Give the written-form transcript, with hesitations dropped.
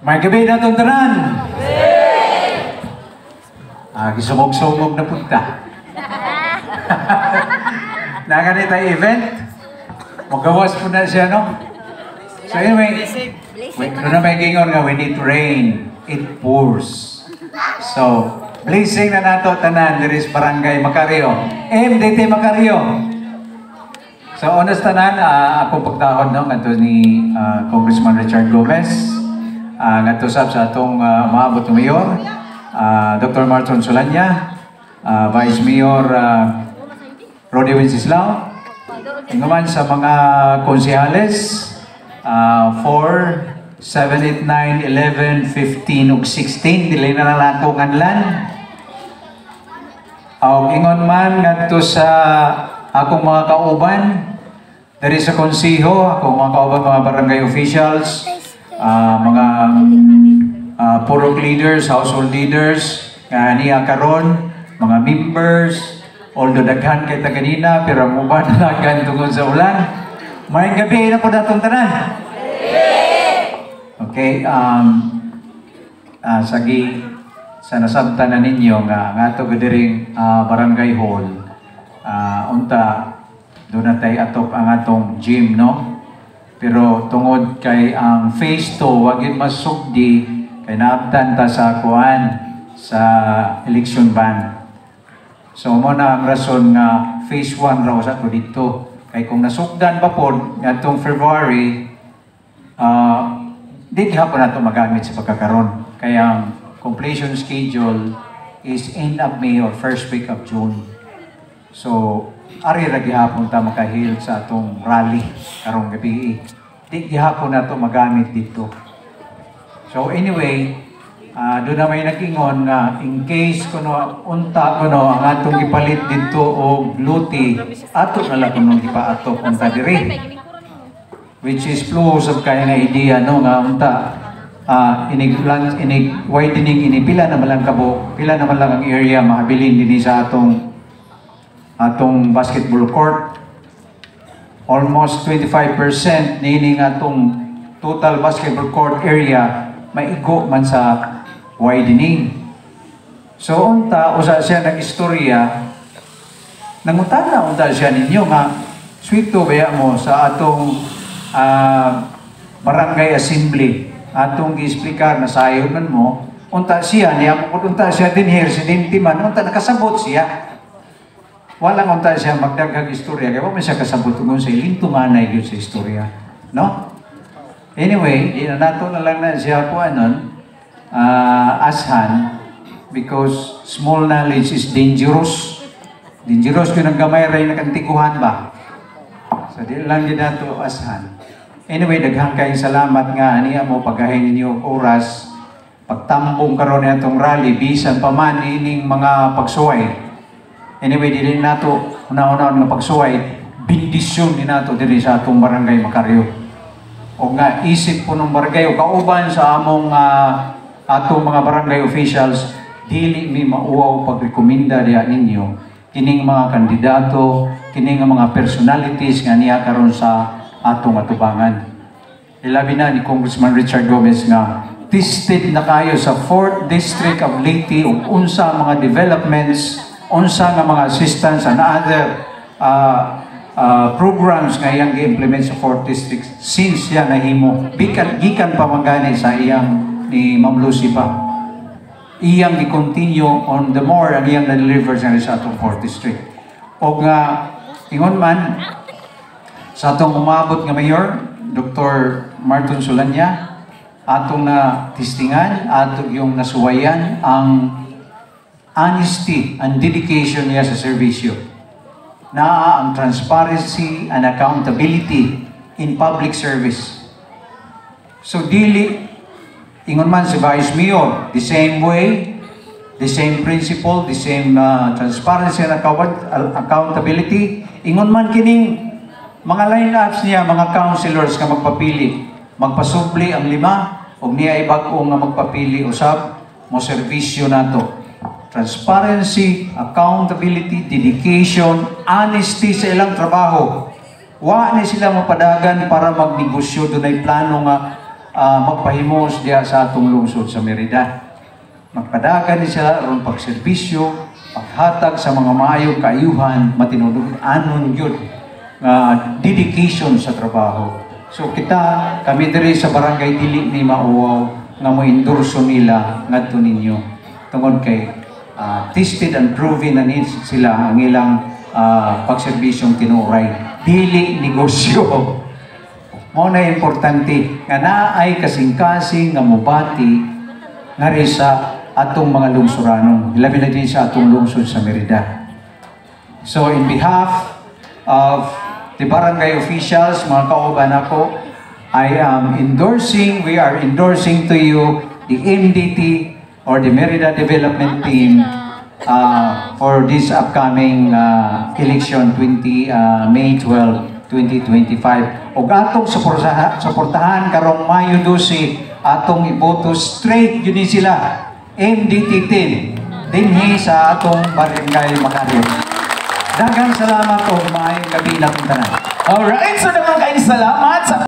May gabi na itong tanan. Kisumog-sumog na punta. Naganit ang event. Magawas po na siya, no? So anyway, doon na may gingon nga, when it rain, it pours. So, blessing na nato tanan, there is Barangay Macario. MDT Macario. So, honest tanan, akong pagtahod, no? Ganto ni Congressman Richard Gomez. Ganto sa atong maabot ng mayor, Dr. Martin Solanya, Vice Mayor Rodi Wenceslao, naman sa mga konsehales, 4, 7, 8, 9, 11, 15, ug 16, dili na nato nganlan. Ingon man ngadto sa akong mga kauban, there is a konseho, akong mga kauban, mga barangay officials, mga purok leaders, household leaders, niya karon, mga members, although daghan kay ta kanina, pero muban na daghan tungod sa ulan. Mayang gabi na po natong tanan. Okay, sagi sa nasabtan na ninyo nga ato gadiring barangay hall, unta doon na tayo atop ang atong gym, no? Pero tungod kay ang phase 2, wag yun masugdi, kay naabtan ta sa kuan sa election ban. So mo na ang rason nga phase 1 raw sa to dito. Kay kung nasugdan pa po ngatong February, di hapon nato magamit sa pagkakaroon. Kaya ang completion schedule is end of May or first week of June. So, ari ra gihapon ta makahil sa atong rally karong gabi. Di gihapon nato magamit dito. So anyway, doon na may nag-ingon nga in case kuno unta kuno ang atong gipalit dito og luti, ato na lang kuno gipaatop unta diri. Which is close of kaya nga idea, no, nga unta inig widening pila na malang kabo, pila na malang ang area mahabilin dinhi sa atong basketball court. Almost 25% nining atong total basketball court area maigo man sa widening. So unta usa siya nag-istorya, nangutana unta siya ninyo nga swito baya mo sa atong barangay assembly, atong gi-explicar na sayod man mo, unta siya niya mo unta siya din here residente man, unta nakasabot siya. Walang unta siya magdaghang istorya, kaya mo siya kasabot kung sa ilintunganay yun sa istorya, no? Anyway, nato na lang na siya po ashan, because small knowledge is dangerous. Dangerous kung naggamay rin na kantikuhan ba? So, di lang din nato ashan. Anyway, daghang kayong salamat nga niya mo paghahin ninyo oras, pagtambong karon na itong rally, bisan pa man ining mga pagsuway. Anyway, dili nato una-una nga pagsuway, bindisyon din nato diri sa atong barangay Macario. O nga isip po ng barangay o kauban sa among atong mga barangay officials, dili mi mauwaw pagrekomenda diha ninyo kining mga kandidato, kining mga personalities nga niya karon sa atong atubangan. Ilabi na ni Congressman Richard Gomez nga tested na kayo sa 4th District of Leyte ug unsa mga developments, unsa nga mga assistance and other programs nga iyang gi-implement sa 4th District since yan nahimo. Gikan pa mangani sa iyang ni Ma'am Lucy pa. Iyang gi-continue on the more ang iyang na-deliver sa atong 4th District. O nga, ingon man, sa atong umabot nga Mayor, Dr. Martin Solanya, atong na tistingan, atong yung nasuwayan ang honesty and dedication niya sa serbisyo. Na ang transparency and accountability in public service. So dili, ingon man si Vice Mayor, the same way, the same principle, the same transparency and accountability. Ingon man kining mga line-ups niya, mga councilors nga magpapili, magpasubli ang 5, o niya ibag-o nga magpapili usab, mo serbisyo nato. Transparency, accountability, dedication, honesty sa ilang trabaho. Wa ni sila mapadagan para magnegosyo, doon ay plano nga magpahimos diya sa atong lungsod sa Merida. Magpadagan ni sila aron pagserbisyo, paghatag sa mga maayong kaayuhan, matinudog-anon yun, dedication sa trabaho. So kami diri sa barangay dili ni mauwaw nga mo-endorso nila ngadto ninyo. Tungod kay tested and proven na sila ang ilang pagserbisyong tinuray. Dili negosyo. Mao na importante nga naay kasing-kasing nga mobati nga rin sa atong mga lungsuranon. Labi na din sa atong lungsod sa Merida. So in behalf of the barangay officials, mga kauban ako, we are endorsing to you the MDT or the Merida Development Team for this upcoming election May 12, 2025. O atong suportahan karong Mayo 12, atong iboto straight yun sila, MDT team, dinhi sa atong barangay Makaryo. Daghang salamat o maayong gabi na tanan. Alright, so naman kayo salamat sa